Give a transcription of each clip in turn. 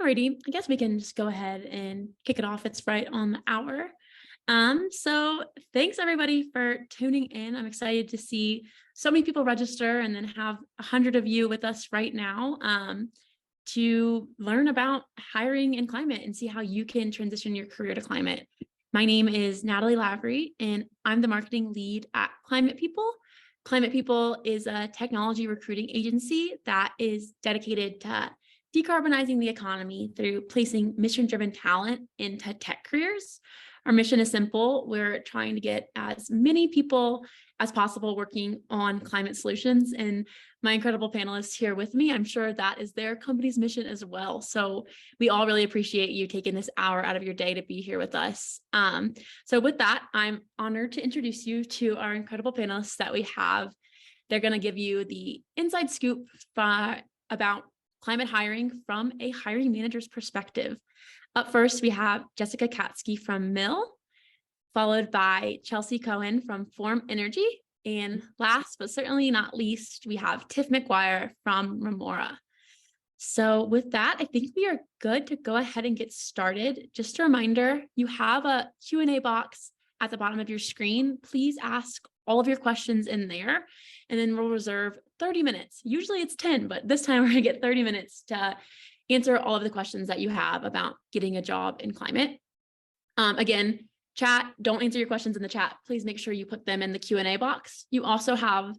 Alrighty, I guess we can just go ahead and kick it off. It's right on the hour. So thanks everybody for tuning in. I'm excited to see so many people register and then have 100 of you with us right now to learn about hiring in climate and see how you can transition your career to climate. My name is Natalie Lavery, and I'm the marketing lead at Climate People. Climate People is a technology recruiting agency that is dedicated to decarbonizing the economy through placing mission-driven talent into tech careers. Our mission is simple. We're trying to get as many people as possible working on climate solutions. And my incredible panelists here with me, I'm sure that is their company's mission as well. So we all really appreciate you taking this hour out of your day to be here with us. So with that, I'm honored to introduce you to our incredible panelists that we have. They're going to give you the inside scoop about climate hiring from a hiring manager's perspective. Up first, we have Jessica Katzki from Mill, followed by Chelsea Cohen from Form Energy. And last but certainly not least, we have Tiff McGuire from Remora. So with that, I think we are good to go ahead and get started. Just a reminder, you have a Q&A box at the bottom of your screen. Please ask all of your questions in there, and then we'll reserve 30 minutes. Usually it's 10, but this time we're gonna get 30 minutes to answer all of the questions that you have about getting a job in climate. Again, chat, don't answer your questions in the chat. Please make sure you put them in the Q&A box. You also have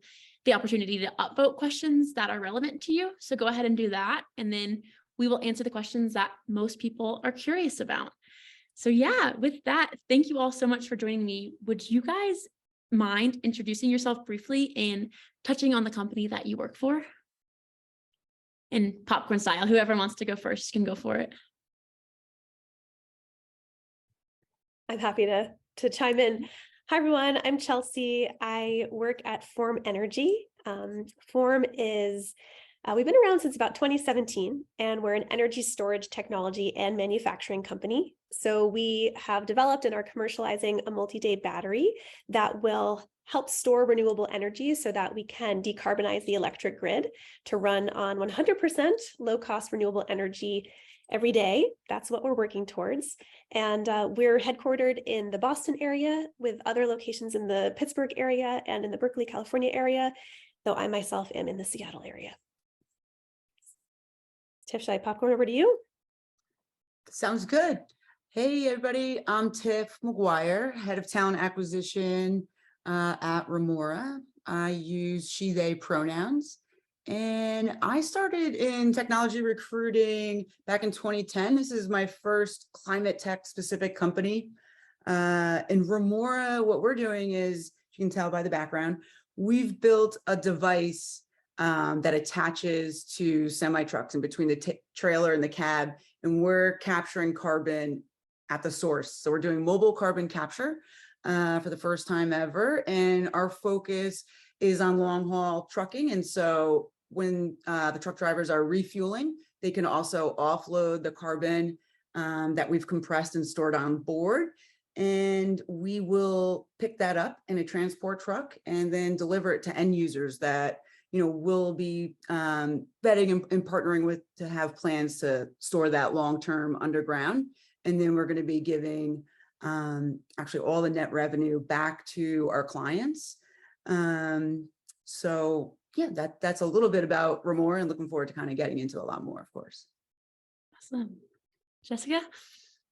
the opportunity to upvote questions that are relevant to you. So go ahead and do that. And then we will answer the questions that most people are curious about. So yeah, with that, thank you all so much for joining me. Would you guys mind introducing yourself briefly and touching on the company that you work for? And popcorn style, whoever wants to go first can go for it. I'm happy to chime in. Hi, everyone. I'm Chelsea. I work at Form Energy. Form is, we've been around since about 2017, and we're an energy storage technology and manufacturing company. So we have developed and are commercializing a multi-day battery that will help store renewable energy so that we can decarbonize the electric grid to run on 100% low-cost renewable energy every day. That's what we're working towards. And we're headquartered in the Boston area with other locations in the Pittsburgh area and in the Berkeley, California area, though I myself am in the Seattle area. Tiff, should I popcorn over to you? Sounds good. Hey, everybody. I'm Tiff McGuire, Head of Talent Acquisition at Remora. I use she, they pronouns. And I started in technology recruiting back in 2010. This is my first climate tech specific company. In Remora, what we're doing is, you can tell by the background, we've built a device that attaches to semi-trucks in between the trailer and the cab, and we're capturing carbon at the source. So we're doing mobile carbon capture for the first time ever. And our focus is on long haul trucking. And so when the truck drivers are refueling, they can also offload the carbon that we've compressed and stored on board. And we will pick that up in a transport truck and then deliver it to end users that, we'll be vetting and partnering with to have plans to store that long-term underground. And then we're going to be giving actually all the net revenue back to our clients. So yeah, that's a little bit about Remora, and looking forward to kind of getting into a lot more, of course. Awesome. Jessica?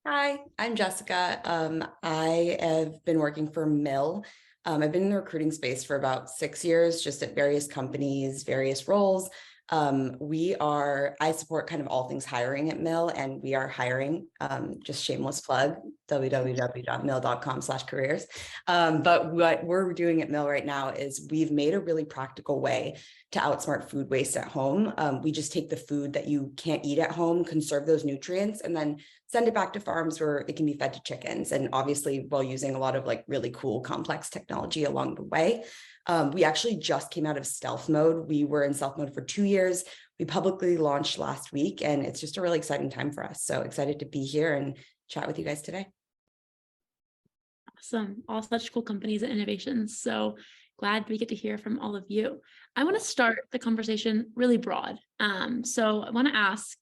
Hi, I'm Jessica. I have been working for Mill. I've been in the recruiting space for about 6 years, just at various companies, various roles. I support kind of all things hiring at Mill, and we are hiring, just shameless plug, www.mill.com/careers. But what we're doing at Mill right now is we've made a really practical way to outsmart food waste at home. We just take the food that you can't eat at home, conserve those nutrients, and then send it back to farms where it can be fed to chickens. And obviously, while using a lot of really cool, complex technology along the way. We actually just came out of stealth mode. We were in stealth mode for 2 years. We publicly launched last week, and it's just a really exciting time for us. So excited to be here and chat with you guys today. Awesome. All such cool companies and innovations. So glad we get to hear from all of you. I want to start the conversation really broad. So I want to ask,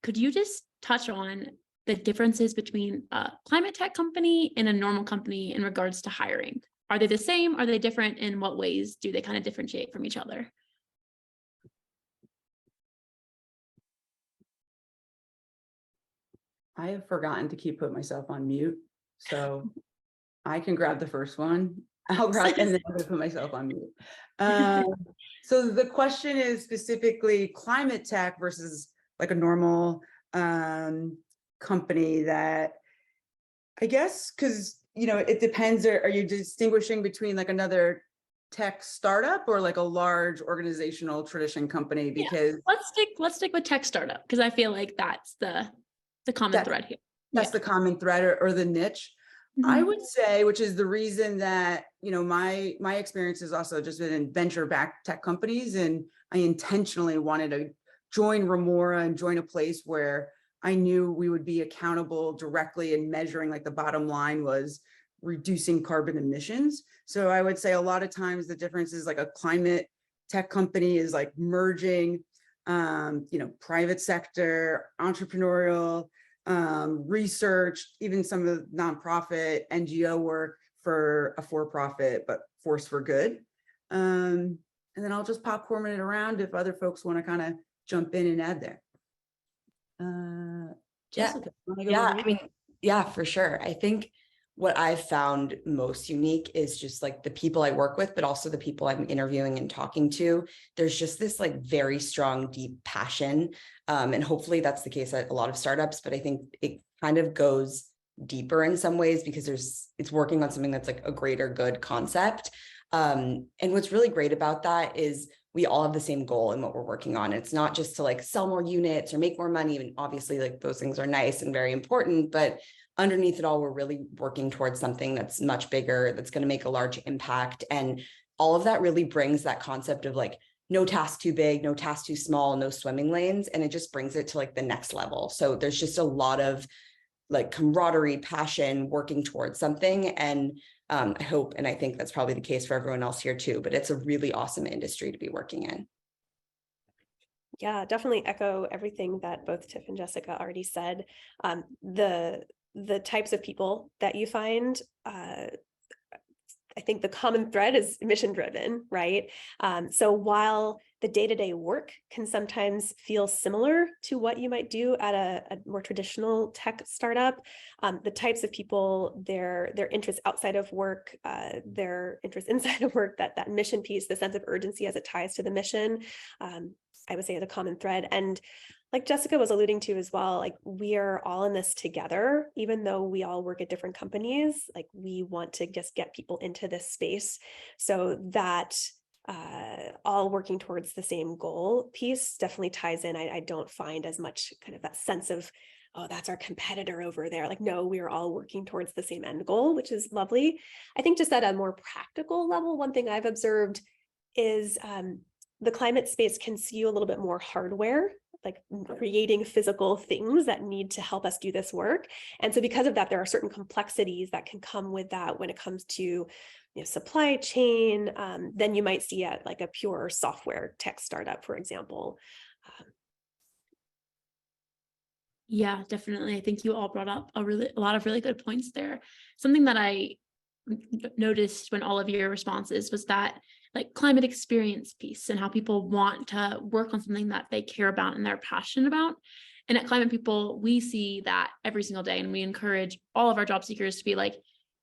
could you just touch on the differences between a climate tech company and a normal company in regards to hiring. Are they the same? Are they different? In what ways do they kind of differentiate from each other? I have forgotten to put myself on mute, so I can grab the first one. I'll grab and then I'm gonna put myself on mute. So the question is specifically climate tech versus like a normal company that, I guess, because it depends. Are you distinguishing between like another tech startup or like a large organizational tradition company? Because let's stick with tech startup, because I feel like that's the common thread here. That's the common thread or the niche. I would say, which is the reason that, my experience has also just been in venture-backed tech companies, and I intentionally wanted to join Remora and join a place where I knew we would be accountable directly and measuring, like the bottom line was reducing carbon emissions. So I would say a lot of times the difference is like a climate tech company is like merging, private sector, entrepreneurial, research, even some of the nonprofit NGO work for a for-profit, but force for good. And then I'll just popcorn it around if other folks want to kind of jump in and add there. Jessica, for sure. I think what I've found most unique is just like the people I work with, but also the people I'm interviewing and talking to. There's just this like very strong, deep passion. And hopefully that's the case at a lot of startups, but I think it kind of goes deeper in some ways because it's working on something that's like a greater good concept. And what's really great about that is we all have the same goal in what we're working on. It's not just to like sell more units or make more money. And obviously like those things are nice and very important, but underneath it all, we're really working towards something that's much bigger, that's going to make a large impact. And all of that really brings that concept of like, no task too big, no task too small, no swimming lanes. And it just brings it to like the next level. So there's just a lot of like camaraderie, passion, working towards something. And I hope, and I think that's probably the case for everyone else here too, but it's a really awesome industry to be working in. Yeah, definitely echo everything that both Tiff and Jessica already said. The types of people that you find, I think the common thread is mission driven, right? So while the day-to-day work can sometimes feel similar to what you might do at a more traditional tech startup, the types of people, their interests outside of work, their interests inside of work, that mission piece, the sense of urgency as it ties to the mission, I would say is a common thread. And like Jessica was alluding to as well, like we are all in this together, even though we all work at different companies, like we want to just get people into this space so that all working towards the same goal piece definitely ties in. I don't find as much kind of that sense of, oh, that's our competitor over there. Like, no, we are all working towards the same end goal, which is lovely. I think just at a more practical level, one thing I've observed is the climate space can skew a little bit more hardware, like creating physical things that need to help us do this work. And so because of that, there are certain complexities that can come with that when it comes to supply chain, than you might see at like a pure software tech startup, for example. Yeah, definitely. I think you all brought up a lot of really good points there. Something that I noticed when all of your responses was that like climate experience piece and how people want to work on something that they care about and they're passionate about. And at Climate People, we see that every single day. And we encourage all of our job seekers to be like,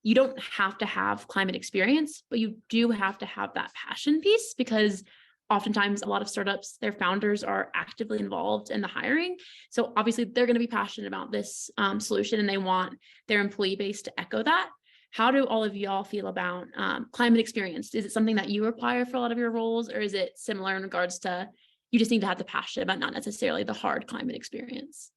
you don't have to have climate experience, but you do have to have that passion piece, because oftentimes a lot of startups, their founders are actively involved in the hiring. So obviously they're going to be passionate about this solution, and they want their employee base to echo that. How do all of y'all feel about climate experience? Is it something that you require for a lot of your roles, or is it similar in regards to you just need to have the passion, but not necessarily the hard climate experience?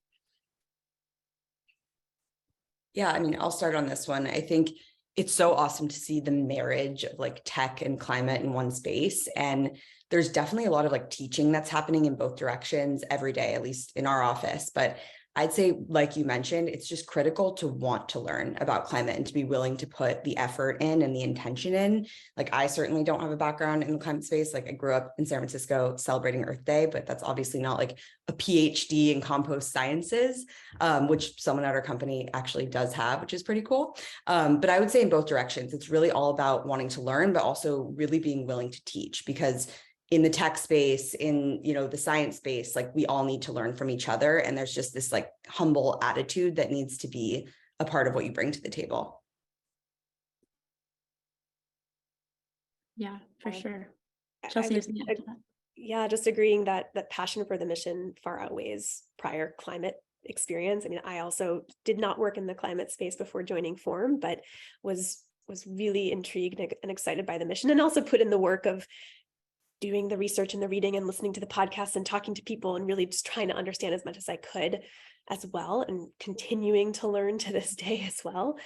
Yeah, I mean, I'll start on this one. I think it's so awesome to see the marriage of like tech and climate in one space. And there's definitely a lot of like teaching that's happening in both directions every day, at least in our office. But I'd say, like you mentioned, it's just critical to want to learn about climate and to be willing to put the effort in and the intention in. Like, I certainly don't have a background in the climate space. Like, I grew up in San Francisco celebrating Earth Day, but that's obviously not like a PhD in compost sciences, which someone at our company actually does have, which is pretty cool. But I would say in both directions, it's really all about wanting to learn, but also really being willing to teach, because in the tech space, in, you know, the science space, like, we all need to learn from each other. And there's just this like humble attitude that needs to be a part of what you bring to the table. Yeah, for sure. I Chelsea, would has something to add to that? Yeah, just agreeing that passion for the mission far outweighs prior climate experience. I mean, I also did not work in the climate space before joining Form, but was really intrigued and excited by the mission, and also put in the work of doing the research and the reading and listening to the podcasts and talking to people and really just trying to understand as much as I could as well, and continuing to learn to this day as well.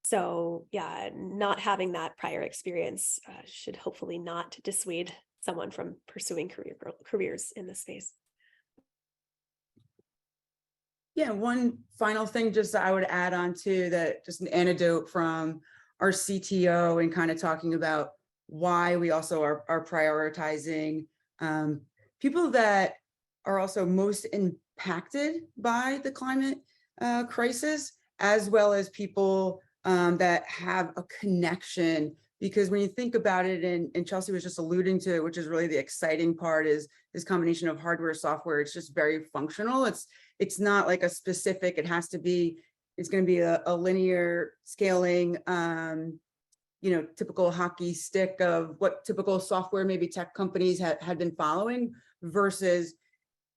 So yeah, not having that prior experience should hopefully not dissuade someone from pursuing careers in this space. Yeah, one final thing just I would add on to that, just an anecdote from our CTO and kind of talking about why we also are prioritizing people that are also most impacted by the climate crisis, as well as people that have a connection. Because when you think about it, and Chelsea was just alluding to it, which is really the exciting part, is this combination of hardware, software. It's just very functional. It's not like a specific, it has to be, it's going to be a linear scaling, you know, typical hockey stick of what typical software maybe tech companies had been following, versus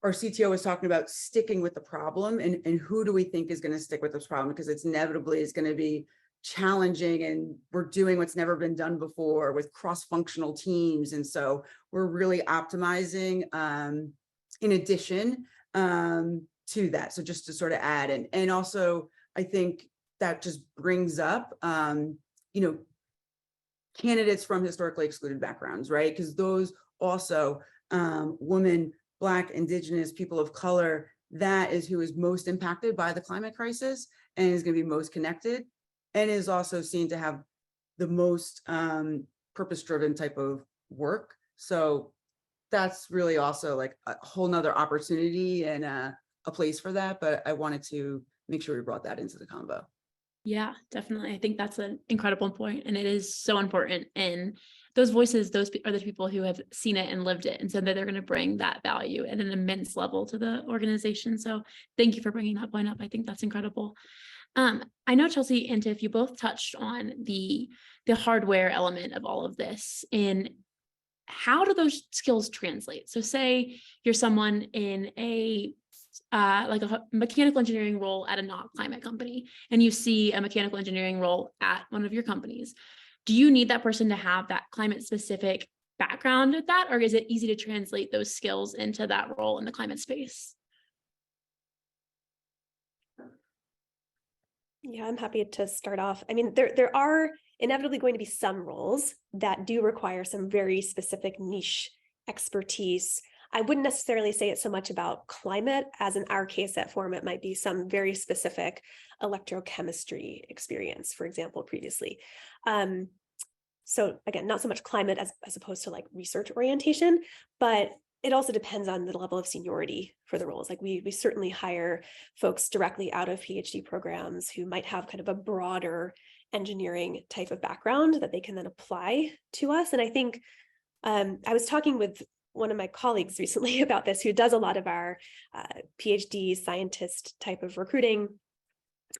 our CTO was talking about sticking with the problem, and who do we think is going to stick with this problem, because it's inevitably is going to be challenging, and we're doing what's never been done before with cross-functional teams. And so we're really optimizing in addition to that. So just to sort of add, and also I think that just brings up, you know, candidates from historically excluded backgrounds, right? Because those also, women, Black, Indigenous, people of color, that is who is most impacted by the climate crisis and is going to be most connected, and is also seen to have the most purpose-driven type of work. So that's really also like a whole nother opportunity and a place for that. But I wanted to make sure we brought that into the combo. Yeah, definitely. I think that's an incredible point, and it is so important. And those voices, those are the people who have seen it and lived it, and so that they're going to bring that value at an immense level to the organization. So thank you for bringing that point up. I think that's incredible. I know Chelsea and Tiff, you both touched on the hardware element of all of this, and how do those skills translate? So say you're someone in a like a mechanical engineering role at a not climate company, and you see a mechanical engineering role at one of your companies. Do you need that person to have that climate specific background at that, or is it easy to translate those skills into that role in the climate space? Yeah, I'm happy to start off. I mean, there are inevitably going to be some roles that do require some very specific niche expertise. I wouldn't necessarily say it's so much about climate as in our case at Form, it might be some very specific electrochemistry experience, for example, previously. So again, not so much climate as opposed to like research orientation, but it also depends on the level of seniority for the roles. Like we certainly hire folks directly out of PhD programs who might have kind of a broader engineering type of background that they can then apply to us. And I think I was talking with one of my colleagues recently about this, who does a lot of our PhD scientist type of recruiting.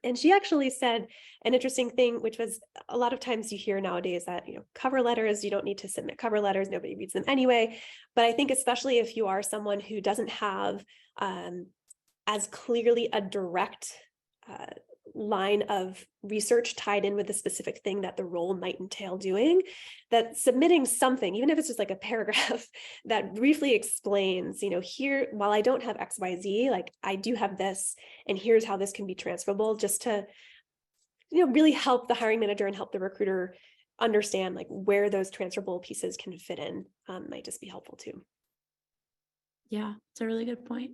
And she actually said an interesting thing, which was a lot of times you hear nowadays that, you know, cover letters, you don't need to submit cover letters, nobody reads them anyway. But I think especially if you are someone who doesn't have as clearly a direct line of research tied in with the specific thing that the role might entail doing, that submitting something, even if it's just like a paragraph that briefly explains, you know, here, while I don't have XYZ, like I do have this, and here's how this can be transferable, just to, you know, really help the hiring manager and help the recruiter understand like where those transferable pieces can fit in, might just be helpful too. Yeah, it's a really good point.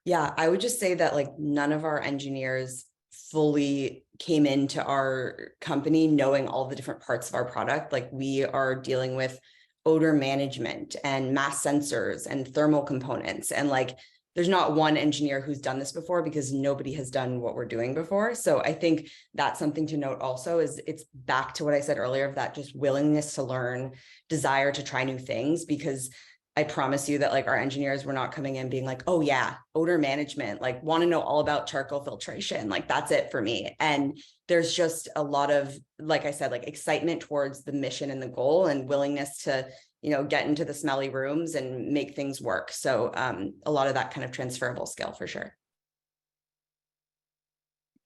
Yeah, I would just say that like none of our engineers fully came into our company knowing all the different parts of our product. Like we are dealing with odor management and mass sensors and thermal components. And like there's not one engineer who's done this before because nobody has done what we're doing before. So I think that's something to note also is it's back to what I said earlier of that just willingness to learn, desire to try new things, because I promise you that like our engineers were not coming in being like, oh yeah, odor management, like want to know all about charcoal filtration. Like that's it for me. And there's just a lot of, like I said, like excitement towards the mission and the goal and willingness to, get into the smelly rooms and make things work. So a lot of that kind of transferable skill for sure.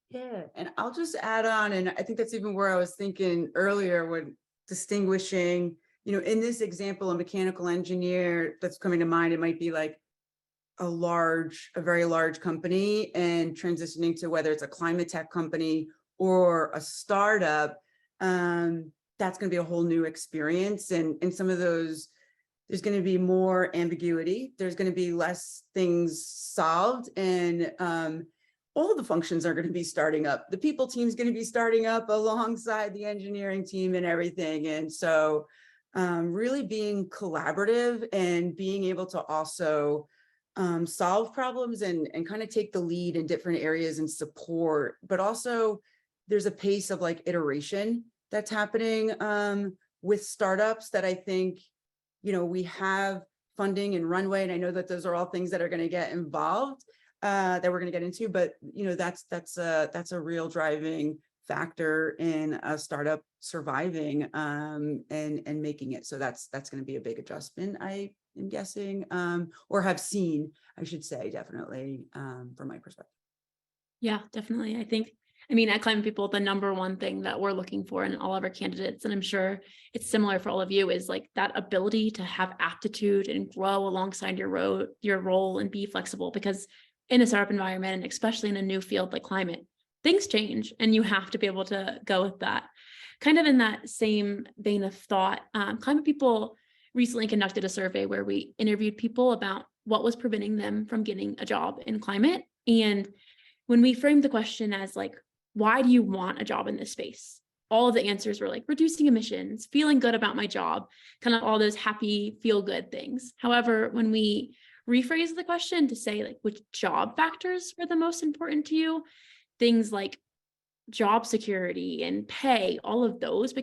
Yeah, and I'll just add on, and I think that's even where I was thinking earlier when distinguishing, in this example, a mechanical engineer that's coming to mind, it might be like a very large company, and transitioning to whether it's a climate tech company or a startup, that's going to be a whole new experience. And some of those, there's going to be more ambiguity. There's going to be less things solved, and all the functions are going to be starting up. The people team's going to be starting up alongside the engineering team and everything. And so really being collaborative and being able to also solve problems and kind of take the lead in different areas and support, but also there's a pace of like iteration that's happening with startups that I think, we have funding and runway. And I know that those are all things that are going to get involved that we're going to get into, but that's a real driving factor in a startup surviving and making it. So that's going to be a big adjustment, I am guessing, or have seen, I should say, definitely from my perspective. Yeah, definitely. At Climate People, the number one thing that we're looking for in all of our candidates, and I'm sure it's similar for all of you, is like that ability to have aptitude and grow alongside your role and be flexible, because in a startup environment, and especially in a new field like climate, things change and you have to be able to go with that. Kind of in that same vein of thought, Climate People recently conducted a survey where we interviewed people about what was preventing them from getting a job in climate. And when we framed the question as like, why do you want a job in this space? All of the answers were like reducing emissions, feeling good about my job, kind of all those happy, feel good things. However, when we rephrase the question to say like which job factors were the most important to you, things like job security and pay, all of those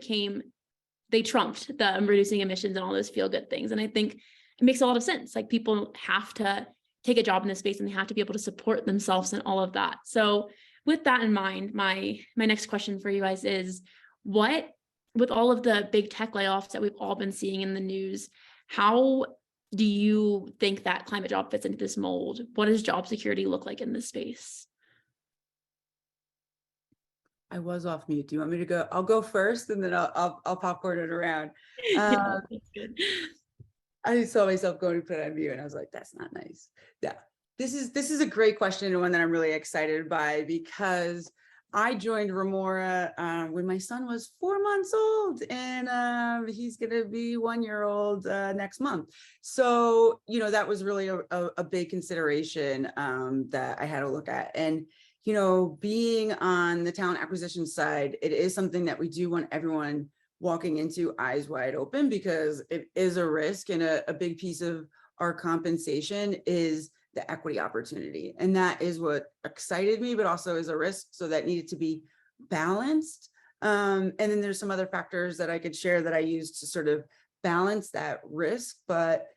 they trumped the reducing emissions and all those feel good things. And I think it makes a lot of sense. Like people have to take a job in this space and they have to be able to support themselves and all of that. So with that in mind, my next question for you guys is, with all of the big tech layoffs that we've all been seeing in the news, how do you think that climate job fits into this mold? What does job security look like in this space? I was off mute. Do you want me to go? I'll go first, and then I'll popcorn it around. Yeah, that's good. I saw myself going to put it on mute, and I was like, "That's not nice." Yeah, this is a great question, and one that I'm really excited by, because I joined Remora when my son was 4 months old, and he's going to be 1 year old next month. So that was really a big consideration that I had to look at. And being on the talent acquisition side, it is something that we do want everyone walking into eyes wide open, because it is a risk, and a big piece of our compensation is the equity opportunity. And that is what excited me, but also is a risk. So that needed to be balanced. And then there's some other factors that I could share that I use to sort of balance that risk, but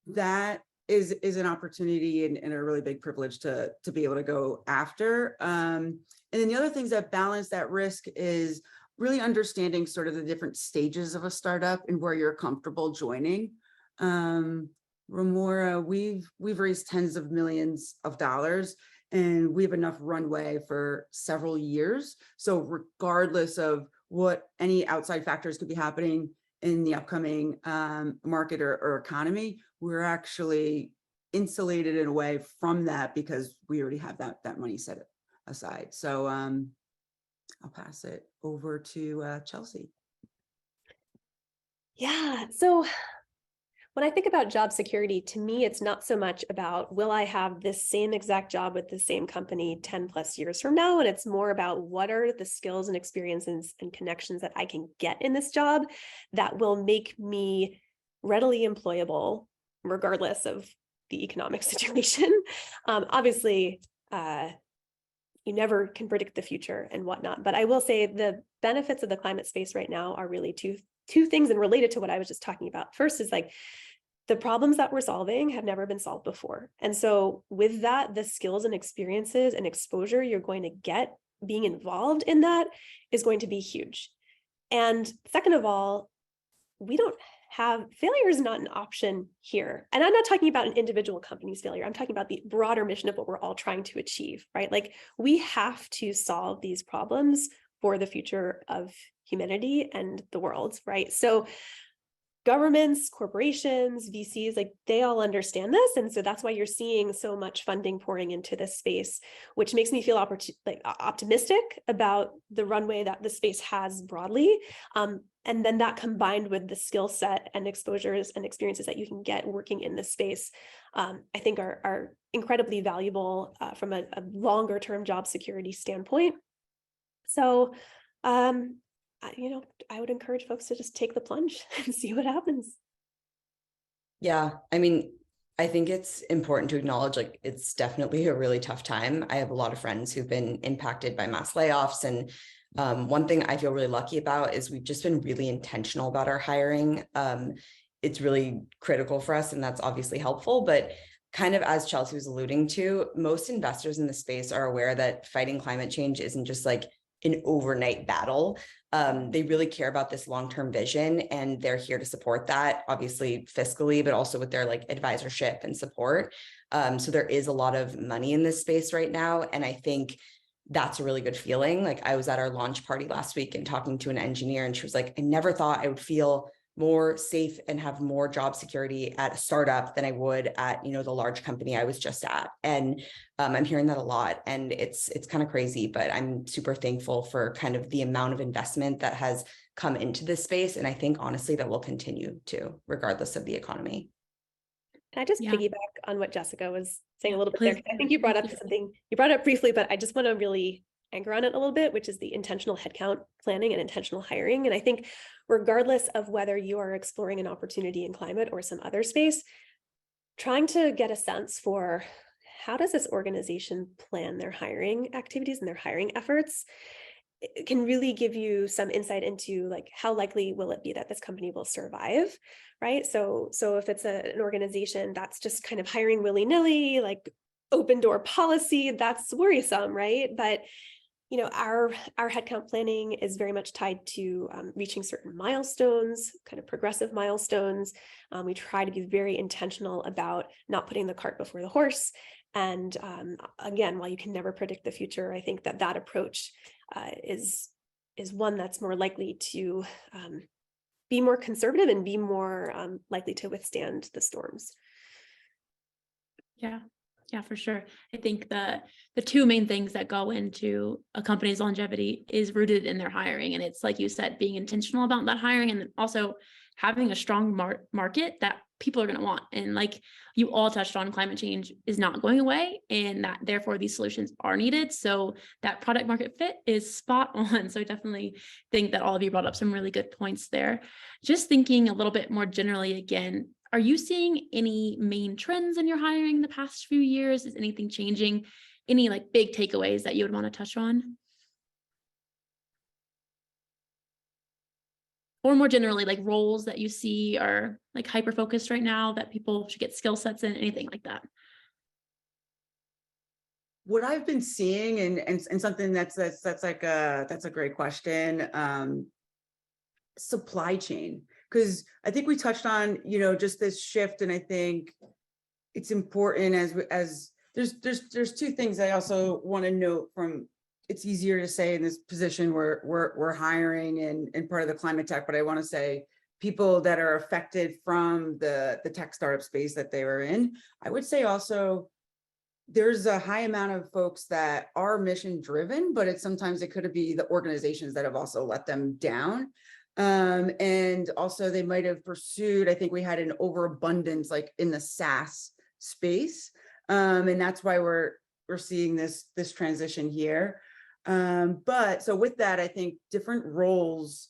that is an opportunity and a really big privilege to be able to go after. And then the other things that balance that risk is really understanding sort of the different stages of a startup and where you're comfortable joining. Remora, we've raised tens of millions of dollars, and we have enough runway for several years. So regardless of what any outside factors could be happening in the upcoming market or economy, we're actually insulated in a way from that, because we already have that money set aside. So I'll pass it over to Chelsea. Yeah, so When I think about job security, to me, it's not so much about, will I have this same exact job with the same company 10 plus years from now? And it's more about what are the skills and experiences and connections that I can get in this job that will make me readily employable, regardless of the economic situation. Obviously, you never can predict the future and whatnot, but I will say the benefits of the climate space right now are really two things, and related to what I was just talking about. First is like, the problems that we're solving have never been solved before. And so with that, the skills and experiences and exposure you're going to get being involved in that is going to be huge. And second of all, failure is not an option here. And I'm not talking about an individual company's failure. I'm talking about the broader mission of what we're all trying to achieve, right? Like, we have to solve these problems for the future of humanity and the world, right? So governments, corporations, VCs, like, they all understand this. And so that's why you're seeing so much funding pouring into this space, which makes me feel optimistic about the runway that the space has broadly. And then that combined with the skill set and exposures and experiences that you can get working in this space, I think are incredibly valuable from a longer term job security standpoint. So, I would encourage folks to just take the plunge and see what happens. Yeah, I mean, I think it's important to acknowledge, like, it's definitely a really tough time. I have a lot of friends who've been impacted by mass layoffs. And one thing I feel really lucky about is we've just been really intentional about our hiring. It's really critical for us, and that's obviously helpful. But kind of as Chelsea was alluding to, most investors in the space are aware that fighting climate change isn't just like an overnight battle. They really care about this long-term vision, and they're here to support that, obviously fiscally, but also with their like advisorship and support. So there is a lot of money in this space right now. And I think that's a really good feeling. Like, I was at our launch party last week and talking to an engineer, and she was like, I never thought I would feel more safe and have more job security at a startup than I would at, the large company I was just at. And I'm hearing that a lot, and it's kind of crazy, but I'm super thankful for kind of the amount of investment that has come into this space. And I think honestly that will continue to, regardless of the economy. Can I just piggyback on what Jessica was saying a little bit Please. there? I think you brought up something, you brought it up briefly, but I just want to really anchor on it a little bit, which is the intentional headcount planning and intentional hiring. And I think regardless of whether you are exploring an opportunity in climate or some other space, trying to get a sense for how does this organization plan their hiring activities and their hiring efforts, it can really give you some insight into like, how likely will it be that this company will survive, right? So if it's an organization that's just kind of hiring willy-nilly, like open door policy, that's worrisome, right? But our headcount planning is very much tied to reaching certain milestones, kind of progressive milestones. We try to be very intentional about not putting the cart before the horse. And again, while you can never predict the future, I think that approach is one that's more likely to be more conservative and be more likely to withstand the storms. Yeah, for sure. I think the two main things that go into a company's longevity is rooted in their hiring. And it's like you said, being intentional about that hiring, and then also having a strong market that people are going to want. And like you all touched on, climate change is not going away, and that therefore these solutions are needed. So that product market fit is spot on. So I definitely think that all of you brought up some really good points there. Just thinking a little bit more generally again, are you seeing any main trends in your hiring in the past few years? Is anything changing? Any like big takeaways that you would want to touch on? Or more generally, like roles that you see are like hyper-focused right now that people should get skill sets in, anything like that? What I've been seeing and something that's a great question. Supply chain. Because I think we touched on, just this shift, and I think it's important as there's two things I also want to note from. It's easier to say in this position where we're hiring and part of the climate tech, but I want to say people that are affected from the tech startup space that they were in. I would say also there's a high amount of folks that are mission driven, but sometimes it could be the organizations that have also let them down. And also they might have pursued, I think we had an overabundance like in the SaaS space. And that's why we're seeing this transition here. But so with that, I think different roles,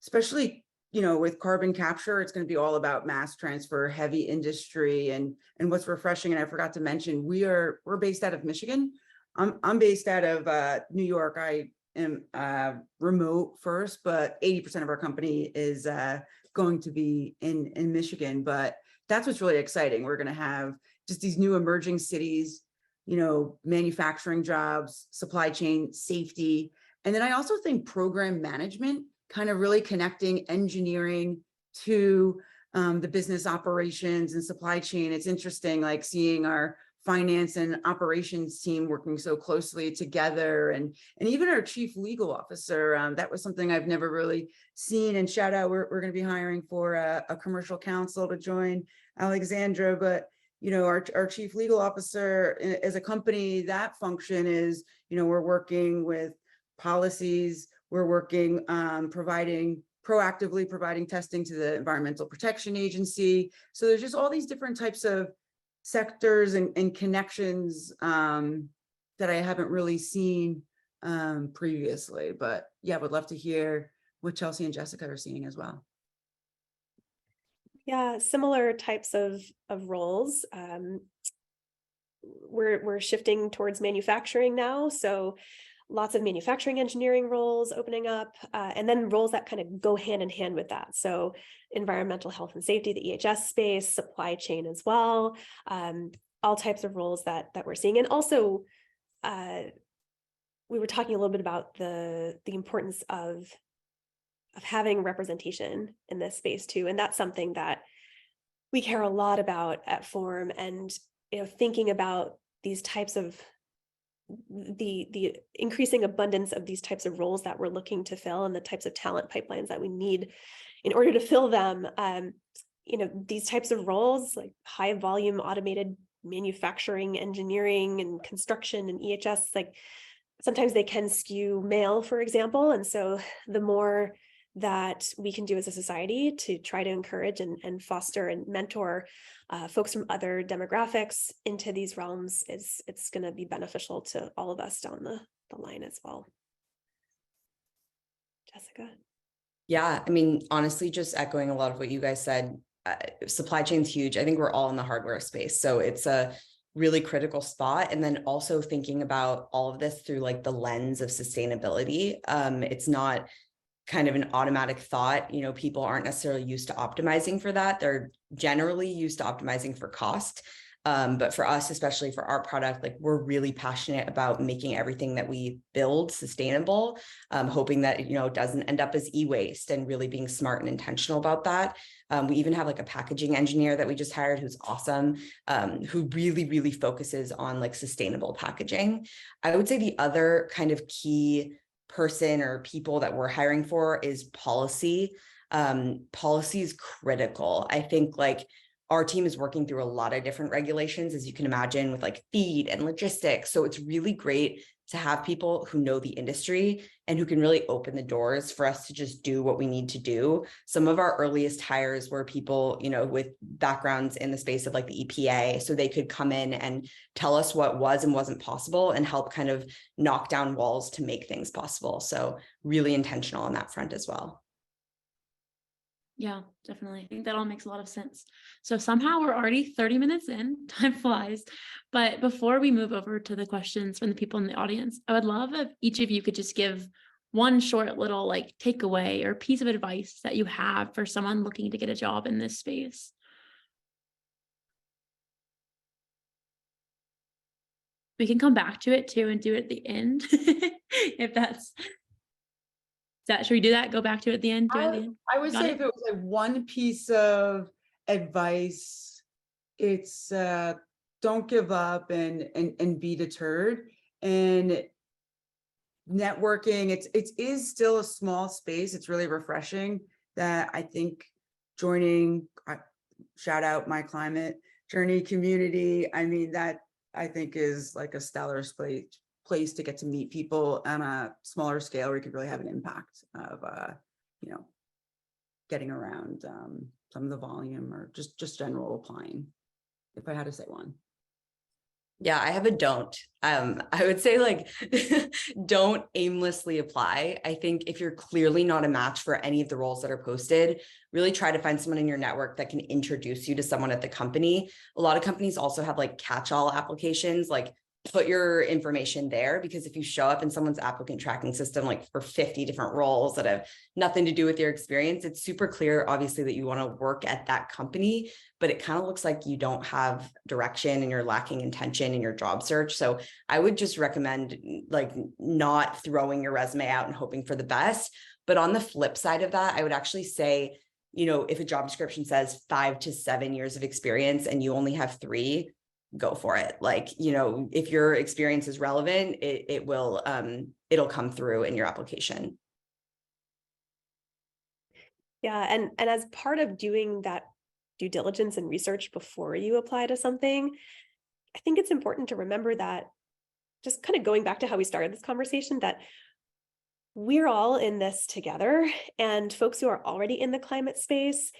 especially, you know, with carbon capture, it's going to be all about mass transfer, heavy industry, and what's refreshing. And I forgot to mention, we're based out of Michigan. I'm based out of New York. I am remote first, but 80% of our company is going to be in Michigan. But that's what's really exciting. We're going to have just these new emerging cities, you know, manufacturing jobs, supply chain, safety. And then I also think program management, kind of really connecting engineering to the business operations and supply chain. It's interesting, like seeing our finance and operations team working so closely together, and even our chief legal officer. That was something I've never really seen. And shout out, we're going to be hiring for a commercial counsel to join Alexandra. But you know, our chief legal officer as a company, that function is, you know, we're working with policies, we're working proactively providing testing to the Environmental Protection Agency. So there's just all these different types of sectors and connections that I haven't really seen previously. But yeah, would love to hear what Chelsea and Jessica are seeing as well. Yeah, similar types of roles. We're shifting towards manufacturing now, so lots of manufacturing engineering roles opening up, and then roles that kind of go hand in hand with that. So environmental health and safety, the EHS space, supply chain as well, all types of roles that we're seeing. And also, we were talking a little bit about the importance of having representation in this space too. And that's something that we care a lot about at Form, and, you know, thinking about these types of the increasing abundance of these types of roles that we're looking to fill, and the types of talent pipelines that we need in order to fill them. You know, these types of roles, like high volume automated manufacturing, engineering, and construction, and EHS, like sometimes they can skew male, for example. And so the more that we can do as a society to try to encourage and foster and mentor folks from other demographics into these realms, it's going to be beneficial to all of us down the line as well. Jessica? Yeah, I mean, honestly, just echoing a lot of what you guys said, supply chain's huge. I think we're all in the hardware space, so it's a really critical spot. And then also thinking about all of this through like the lens of sustainability. It's not kind of an automatic thought. You know, people aren't necessarily used to optimizing for that. They're generally used to optimizing for cost. But for us, especially for our product, like we're really passionate about making everything that we build sustainable, hoping that, you know, it doesn't end up as e-waste, and really being smart and intentional about that. We even have like a packaging engineer that we just hired who's awesome, who really focuses on like sustainable packaging. I would say the other kind of key person or people that we're hiring for is policy. Policy is critical. I think like our team is working through a lot of different regulations, as you can imagine, with like feed and logistics. So it's really great to have people who know the industry and who can really open the doors for us to just do what we need to do. Some of our earliest hires were people, you know, with backgrounds in the space of like the EPA, so they could come in and tell us what was and wasn't possible and help kind of knock down walls to make things possible. So really intentional on that front as well. Yeah, definitely. I think that all makes a lot of sense. So somehow we're already 30 minutes in, time flies. But before we move over to the questions from the people in the audience, I would love if each of you could just give one short little like takeaway or piece of advice that you have for someone looking to get a job in this space. We can come back to it too and do it at the end if that's... should we do that? Go back to it at the end? Do it at the end? I would say if it was like one piece of advice, it's don't give up and be deterred. And networking, it is still a small space. It's really refreshing that I think joining, shout out my climate journey community. I mean, that I think is like a stellar place to get to meet people on a smaller scale where you could really have an impact of, you know, getting around some of the volume or just general applying, if I had to say one. Yeah, I have a don't. I would say like, don't aimlessly apply. I think if you're clearly not a match for any of the roles that are posted, really try to find someone in your network that can introduce you to someone at the company. A lot of companies also have like catch-all applications, like put your information there, because if you show up in someone's applicant tracking system, like for 50 different roles that have nothing to do with your experience, it's super clear, obviously, that you want to work at that company, but it kind of looks like you don't have direction and you're lacking intention in your job search. So I would just recommend like not throwing your resume out and hoping for the best. But on the flip side of that, I would actually say, you know, if a job description says 5 to 7 years of experience and you only have 3, go for it. Like, you know, if your experience is relevant, it'll come through in your application. Yeah, and as part of doing that due diligence and research before you apply to something, I think it's important to remember that, just kind of going back to how we started this conversation, that we're all in this together, and folks who are already in the climate space,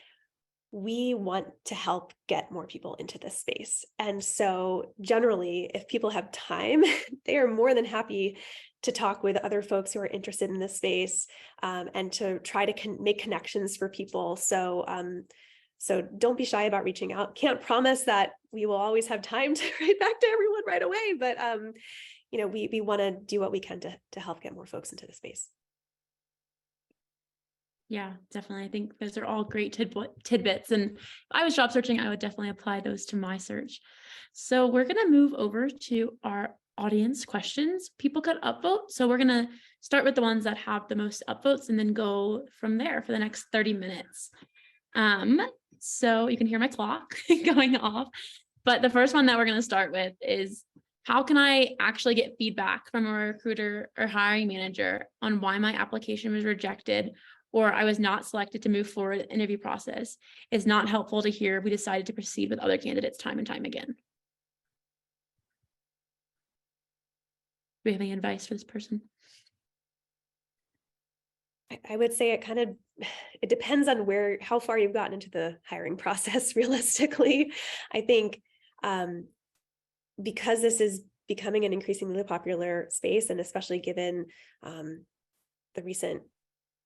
we want to help get more people into this space. And so generally, if people have time, they are more than happy to talk with other folks who are interested in this space, and to try to make connections for people. So don't be shy about reaching out. Can't promise that we will always have time to write back to everyone right away, but you know, we want to do what we can to help get more folks into the space. Yeah, definitely. I think those are all great tidbits. And if I was job searching, I would definitely apply those to my search. So we're going to move over to our audience questions. People could upvote. So we're going to start with the ones that have the most upvotes and then go from there for the next 30 minutes. So you can hear my clock going off. But the first one that we're going to start with is, how can I actually get feedback from a recruiter or hiring manager on why my application was rejected or I was not selected to move forward in the interview process? It's not helpful to hear we decided to proceed with other candidates time and time again. Do we have any advice for this person? I would say it depends on how far you've gotten into the hiring process realistically. I think because this is becoming an increasingly popular space, and especially given the recent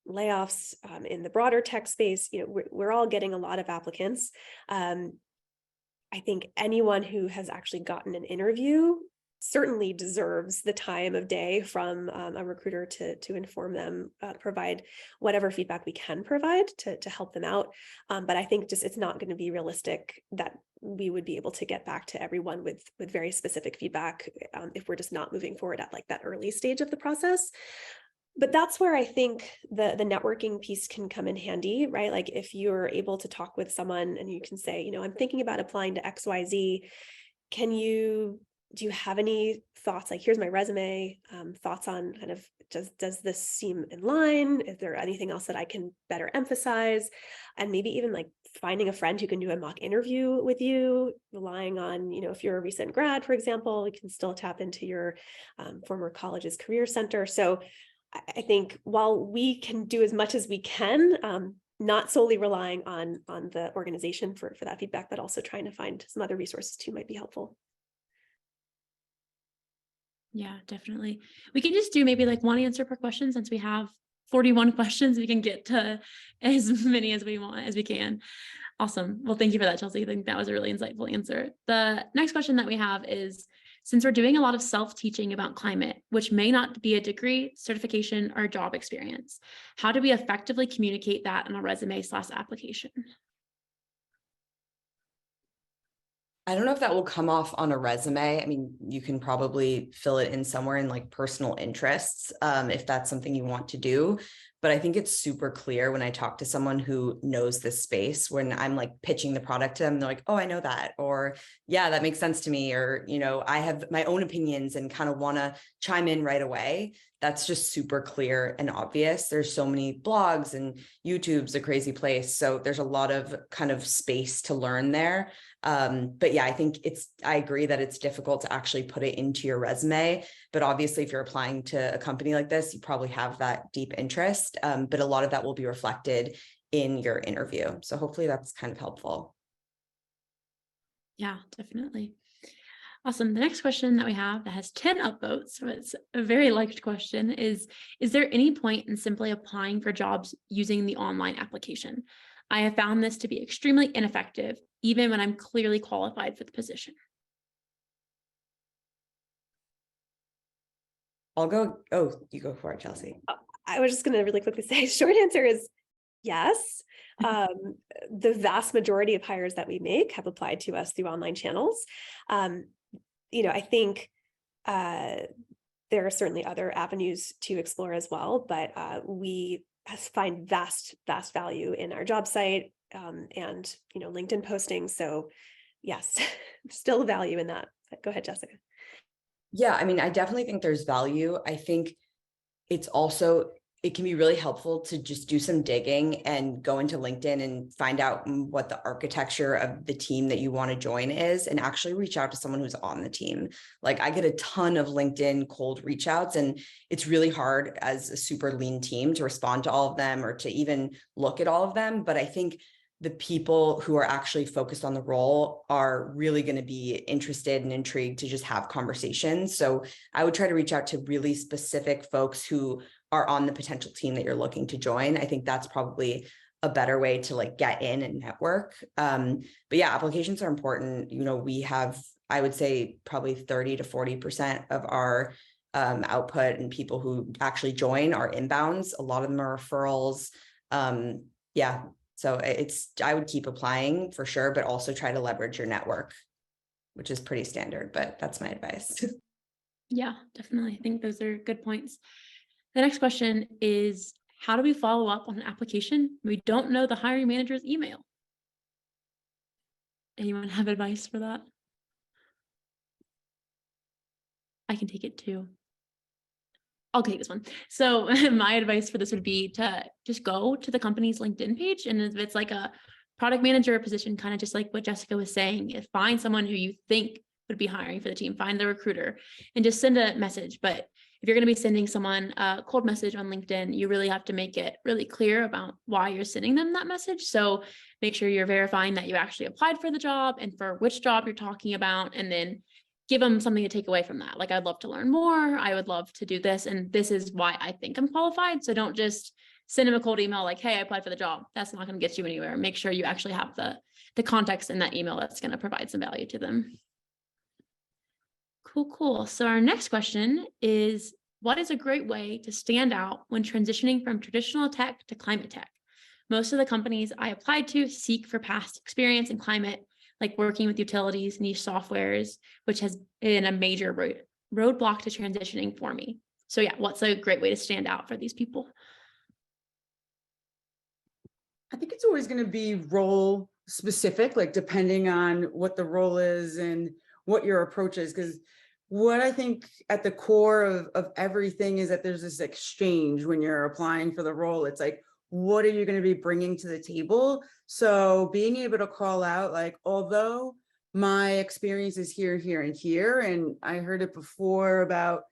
layoffs in the broader tech space, you know, we're all getting a lot of applicants. I think anyone who has actually gotten an interview certainly deserves the time of day from a recruiter to inform them, provide whatever feedback we can provide to help them out. But I think just it's not going to be realistic that we would be able to get back to everyone with very specific feedback if we're just not moving forward at like that early stage of the process. But that's where I think the networking piece can come in handy, right? Like if you're able to talk with someone and you can say, you know, I'm thinking about applying to XYZ. Do you have any thoughts? Like, here's my resume, thoughts on kind of, does this seem in line? Is there anything else that I can better emphasize? And maybe even like finding a friend who can do a mock interview with you, relying on, you know, if you're a recent grad, for example, you can still tap into your former college's career center. So I think while we can do as much as we can, not solely relying on the organization for that feedback, but also trying to find some other resources too might be helpful. Yeah, definitely. We can just do maybe like one answer per question, since we have 41 questions. We can get to as many as we can. Awesome. Well, thank you for that, Chelsea. I think that was a really insightful answer. The next question that we have is, since we're doing a lot of self-teaching about climate, which may not be a degree, certification, or job experience, how do we effectively communicate that in a resume/application? I don't know if that will come off on a resume. I mean, you can probably fill it in somewhere in like personal interests, if that's something you want to do. But I think it's super clear when I talk to someone who knows this space, when I'm like pitching the product to them, they're like, oh, I know that, or yeah, that makes sense to me. Or, you know, I have my own opinions and kind of want to chime in right away. That's just super clear and obvious. There's so many blogs, and YouTube's a crazy place. So there's a lot of kind of space to learn there. But yeah, I agree that it's difficult to actually put it into your resume, but obviously if you're applying to a company like this, you probably have that deep interest. But a lot of that will be reflected in your interview. So hopefully that's kind of helpful. Yeah, definitely. Awesome. The next question that we have that has 10 upvotes, so it's a very liked question, is there any point in simply applying for jobs using the online application? I have found this to be extremely ineffective, even when I'm clearly qualified for the position. I'll go. Oh, you go for it, Chelsea. I was just going to really quickly say, short answer is yes. The vast majority of hires that we make have applied to us through online channels. I think there are certainly other avenues to explore as well, but we find vast value in our job site and LinkedIn postings. So yes, still value in that. Go ahead, Jessica. Yeah, I mean, I definitely think there's value. I think it can be really helpful to just do some digging and go into LinkedIn and find out what the architecture of the team that you want to join is, and actually reach out to someone who's on the team. Like, I get a ton of LinkedIn cold reach outs, and it's really hard as a super lean team to respond to all of them or to even look at all of them. But I think the people who are actually focused on the role are really going to be interested and intrigued to just have conversations. So I would try to reach out to really specific folks who are on the potential team that you're looking to join. I think that's probably a better way to like get in and network. But yeah, applications are important. We have, I would say, probably 30 to 40% of our output and people who actually join are inbounds. A lot of them are referrals. Yeah. So I would keep applying for sure, but also try to leverage your network, which is pretty standard, but that's my advice. Yeah, definitely. I think those are good points. The next question is, how do we follow up on an application we don't know the hiring manager's email? Anyone have advice for that? I can take it too. I'll take this one. So my advice for this would be to just go to the company's LinkedIn page. And if it's like a product manager position, kind of just like what Jessica was saying, find someone who you think would be hiring for the team, find the recruiter and just send a message. But if you're going to be sending someone a cold message on LinkedIn, you really have to make it really clear about why you're sending them that message. So make sure you're verifying that you actually applied for the job and for which job you're talking about, and then give them something to take away from that. Like, I'd love to learn more. I would love to do this. And this is why I think I'm qualified. So don't just send them a cold email like, hey, I applied for the job. That's not going to get you anywhere. Make sure you actually have the context in that email that's going to provide some value to them. Cool. So our next question is, what is a great way to stand out when transitioning from traditional tech to climate tech? Most of the companies I applied to seek for past experience in climate, like working with utilities, niche softwares, which has been a major roadblock to transitioning for me. So yeah, what's a great way to stand out for these people? I think it's always going to be role specific, like depending on what the role is and what your approach is. Because what I think at the core of everything is that there's this exchange when you're applying for the role. It's like, what are you going to be bringing to the table? So being able to call out, like, although my experience is here, and here, and I heard it before about,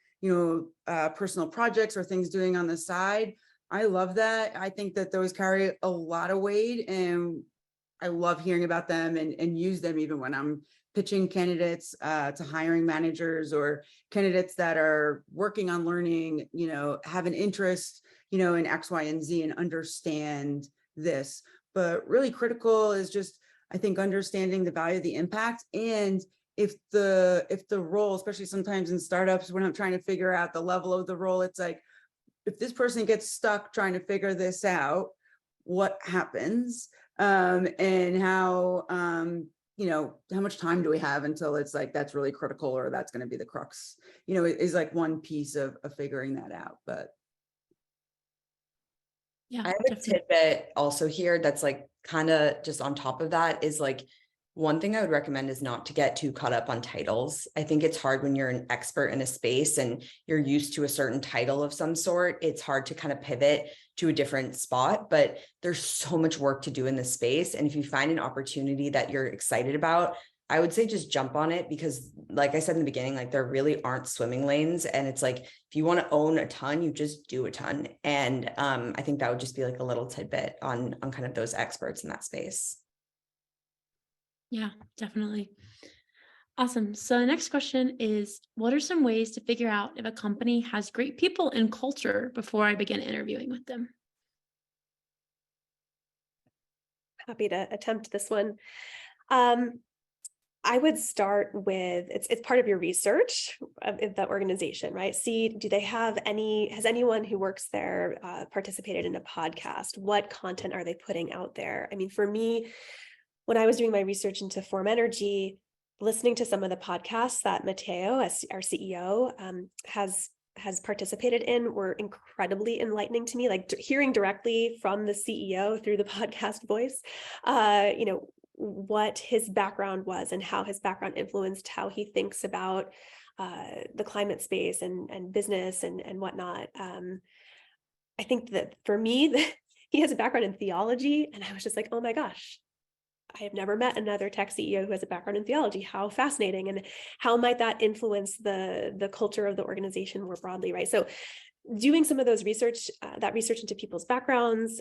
personal projects or things doing on the side. I love that. I think that those carry a lot of weight, and I love hearing about them and use them even when I'm pitching candidates to hiring managers or candidates that are working on learning, have an interest, in X, Y, and Z and understand this. But really critical is just, I think, understanding the value of the impact. And if the role, especially sometimes in startups, when I'm trying to figure out the level of the role, it's like, if this person gets stuck trying to figure this out, what happens? And how much time do we have until it's like, that's really critical, or that's going to be the crux, is like one piece of figuring that out. But yeah, I have a tidbit also here that's like kind of just on top of that, is like, one thing I would recommend is not to get too caught up on titles. I think it's hard when you're an expert in a space and you're used to a certain title of some sort. It's hard to kind of pivot to a different spot, but there's so much work to do in this space. And if you find an opportunity that you're excited about, I would say just jump on it, because like I said in the beginning, like there really aren't swimming lanes, and it's like, if you want to own a ton, you just do a ton. And I think that would just be like a little tidbit on kind of those experts in that space. Yeah, definitely. Awesome. So the next question is, what are some ways to figure out if a company has great people and culture before I begin interviewing with them? Happy to attempt this one. I would start with, it's part of your research of the organization, right? See, do they have has anyone who works there participated in a podcast? What content are they putting out there? I mean, for me, when I was doing my research into Form Energy, listening to some of the podcasts that Matteo, as our CEO, has participated in were incredibly enlightening to me. Like hearing directly from the CEO through the podcast voice, what his background was and how his background influenced how he thinks about the climate space and business and whatnot. I think that for me, he has a background in theology, and I was just like, oh my gosh, I have never met another tech CEO who has a background in theology. How fascinating, and how might that influence the culture of the organization more broadly, right? So doing some of those research into people's backgrounds,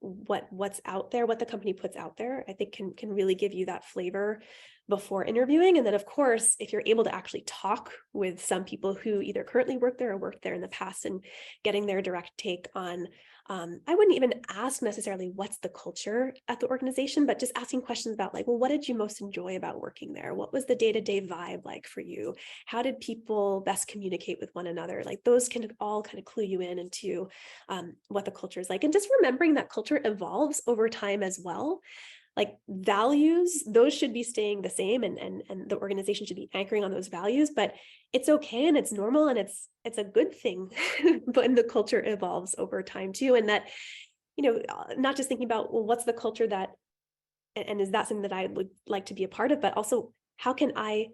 what's out there, what the company puts out there, I think can really give you that flavor before interviewing. And then, of course, if you're able to actually talk with some people who either currently work there or worked there in the past, and getting their direct take on, I wouldn't even ask necessarily what's the culture at the organization, but just asking questions about like, well, what did you most enjoy about working there? What was the day-to-day vibe like for you? How did people best communicate with one another? Like those can all kind of clue you in into what the culture is like. And just remembering that culture evolves over time as well. Like values, those should be staying the same, and the organization should be anchoring on those values, but it's okay and it's normal and it's a good thing when the culture evolves over time too. And that, not just thinking about, well, what's the culture that, and is that something that I would like to be a part of, but also how can I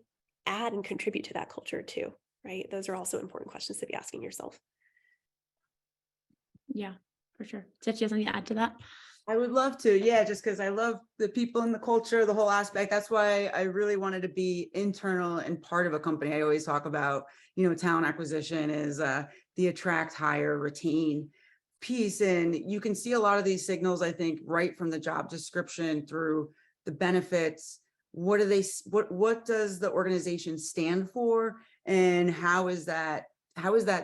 add and contribute to that culture too, right? Those are also important questions to be asking yourself. Yeah, for sure. Tiff, do you have something to add to that? I would love to. Yeah, just because I love the people and the culture, the whole aspect. That's why I really wanted to be internal and part of a company. I always talk about, talent acquisition is the attract, hire, retain piece. And you can see a lot of these signals, I think, right from the job description through the benefits. What does the organization stand for? And how is that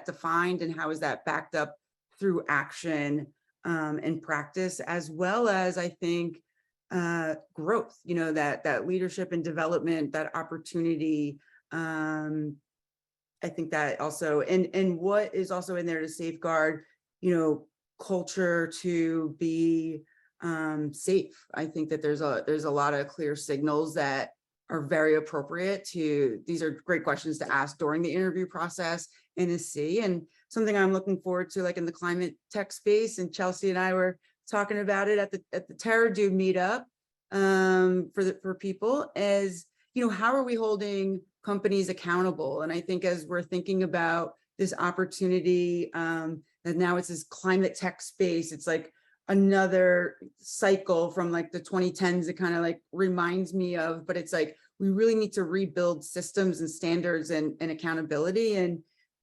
defined, and how is that backed up through action and practice, as well as, I think, growth, that leadership and development, that opportunity. I think that also, and what is also in there to safeguard, culture to be safe. I think that there's a lot of clear signals that are very appropriate to, these are great questions to ask during the interview process and to see, and something I'm looking forward to, like in the climate tech space. And Chelsea and I were talking about it at the Terra Do meetup for people, as how are we holding companies accountable? And I think as we're thinking about this opportunity, and now it's this climate tech space, it's like another cycle from like the 2010s. It kind of like reminds me of, but it's like we really need to rebuild systems and standards and accountability. And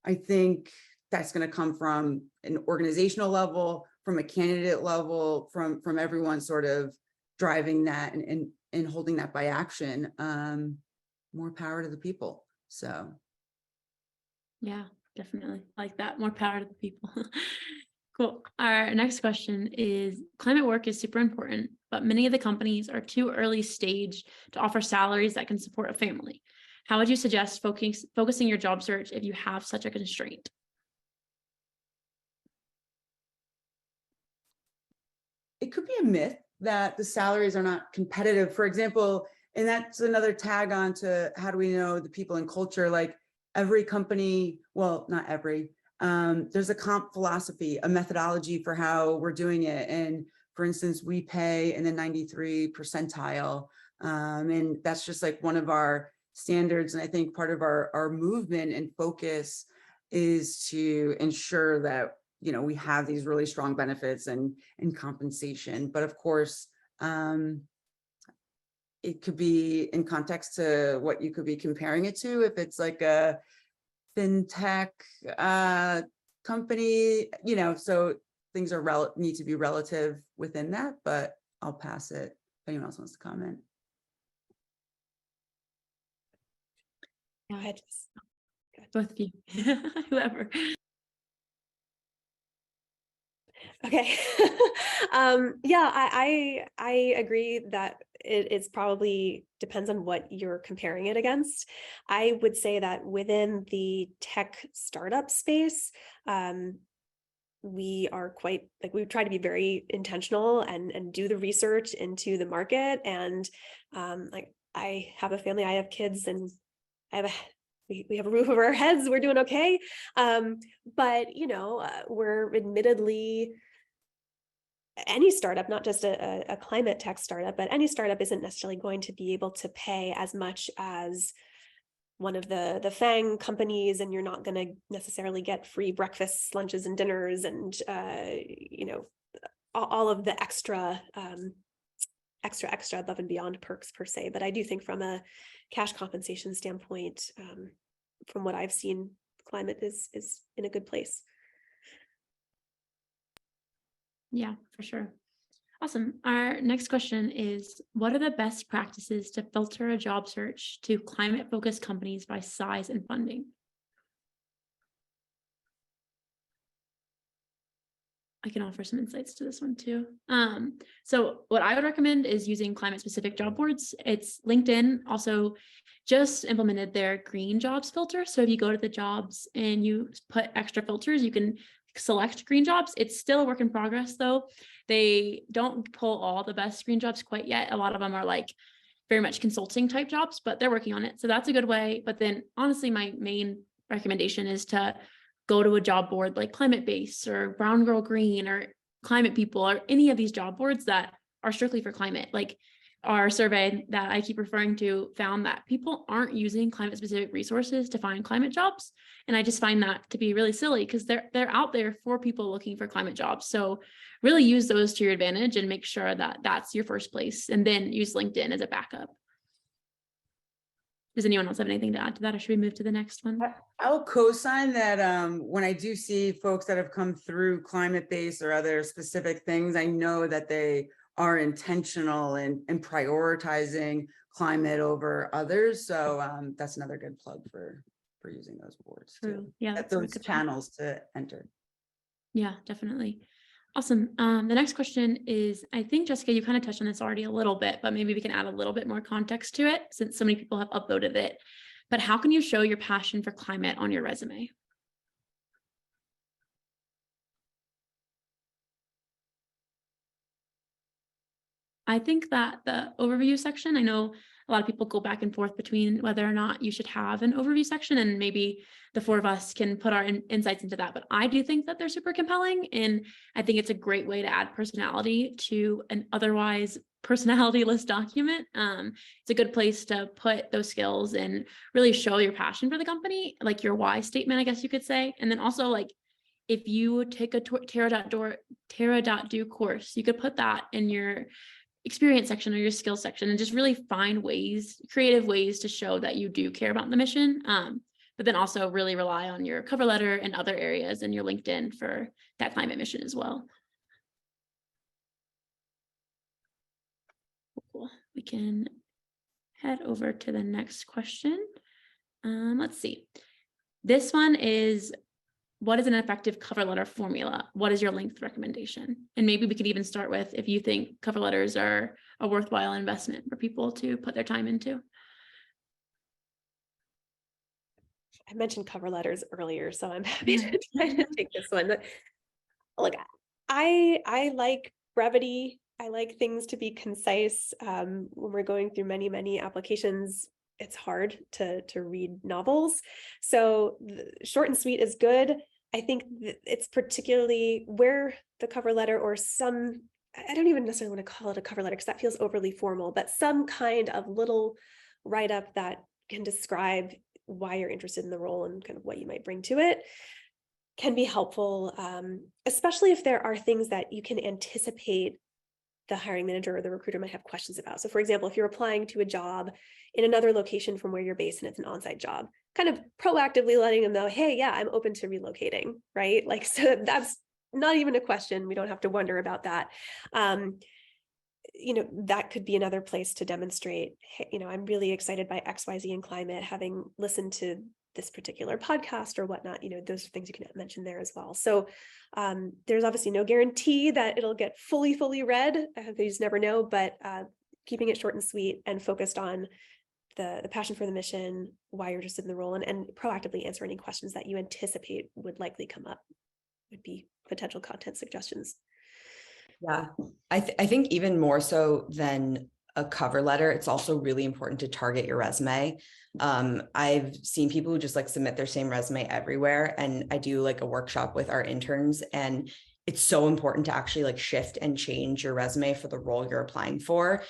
I think that's going to come from an organizational level, from a candidate level, from everyone sort of driving that and holding that by action. More power to the people. So Yeah, definitely like that. More power to the people. Cool. Our next question is, climate work is super important, but many of the companies are too early stage to offer salaries that can support a family. How would you suggest focusing your job search if you have such a constraint? it could be a myth that the salaries are not competitive, for example, and that's another tag on to how do we know the people and culture. Like every company, well, not every, there's a comp philosophy, a methodology for how we're doing it. And for instance, we pay in the 93 percentile. And that's just like one of our standards. And I think part of our movement and focus is to ensure that, we have these really strong benefits and compensation. But of course, it could be in context to what you could be comparing it to. If it's like a fintech company, you know, so things are need to be relative within that, but I'll pass it if anyone else wants to comment. Go ahead. Both of you, whoever. Okay. Yeah, I agree that it's probably depends on what you're comparing it against. I would say that within the tech startup space, we are quite like we try to be very intentional and do the research into the market. And like I have a family, I have kids, and I have we have a roof over our heads. We're doing okay. But you know, we're admittedly any startup, not just a climate tech startup, but any startup isn't necessarily going to be able to pay as much as one of the FANG companies, and you're not going to necessarily get free breakfasts, lunches, and dinners, and you know, all of the extra above and beyond perks per se. But I do think from a cash compensation standpoint, from what I've seen, climate is in a good place. Yeah, for sure. Awesome. Our next question is, what are the best practices to filter a job search to climate-focused companies by size and funding? I can offer some insights to this one too. So what I would recommend is using climate-specific job boards. It's LinkedIn also just implemented their green jobs filter. So if you go to the jobs and you put extra filters, you can select green jobs. It's still a work in progress though. They don't pull all the best green jobs quite yet. A lot of them are like very much consulting type jobs, but they're working on it. So that's a good way. But then honestly, my main recommendation is to go to a job board like Climate Base or Brown Girl Green or Climate People or any of these job boards that are strictly for climate. Like our survey that I keep referring to found that people aren't using climate specific resources to find climate jobs. And I just find that to be really silly because they're out there for people looking for climate jobs. So really use those to your advantage and make sure that that's your first place, and then use LinkedIn as a backup. Does anyone else have anything to add to that, or should we move to the next one? I'll co-sign that. When I do see folks that have come through climate base or other specific things, I know that they are intentional in prioritizing climate over others. So that's another good plug for using those boards too. Yeah, Those channels to enter. Yeah, definitely. Awesome. The next question is, I think, Jessica, you kind of touched on this already a little bit, but maybe we can add a little bit more context to it since so many people have uploaded it. But how can you show your passion for climate on your resume? I think that the overview section, I know a lot of people go back and forth between whether or not you should have an overview section, and maybe the four of us can put our insights into that. But I do think that they're super compelling, and I think it's a great way to add personality to an otherwise personality-less document. It's a good place to put those skills and really show your passion for the company, like your why statement, I guess you could say. And then also, like, if you take a Terra.do course, you could put that in your experience section or your skills section and just really find ways, creative ways to show that you do care about the mission. But then also really rely on your cover letter and other areas in your LinkedIn for that climate mission as well. Cool. We can head over to the next question. Let's see. This one is, what is an effective cover letter formula? What is your length recommendation? And maybe we could even start with if you think cover letters are a worthwhile investment for people to put their time into. I mentioned cover letters earlier, so I'm happy to try to take this one. Look, I like brevity. I like things to be concise. When we're going through many applications, it's hard to read novels. So short and sweet is good. I think it's particularly where the cover letter or some, I don't even necessarily want to call it a cover letter because that feels overly formal, but some kind of little write-up that can describe why you're interested in the role and kind of what you might bring to it can be helpful, especially if there are things that you can anticipate the hiring manager or the recruiter might have questions about. So for example, if you're applying to a job in another location from where you're based and it's an on-site job, kind of proactively letting them know, hey, yeah, I'm open to relocating, right? Like, so that's not even a question. We don't have to wonder about that. That could be another place to demonstrate, hey, I'm really excited by XYZ and climate, having listened to this particular podcast or whatnot, those are things you can mention there as well. So there's obviously no guarantee that it'll get fully read. You just never know, but keeping it short and sweet and focused on the passion for the mission, why you're interested in the role, and proactively answer any questions that you anticipate would likely come up would be potential content suggestions. Yeah, I think even more so than a cover letter, it's also really important to target your resume. I've seen people who just like submit their same resume everywhere. And I do like a workshop with our interns, and it's so important to actually like shift and change your resume for the role you're applying for.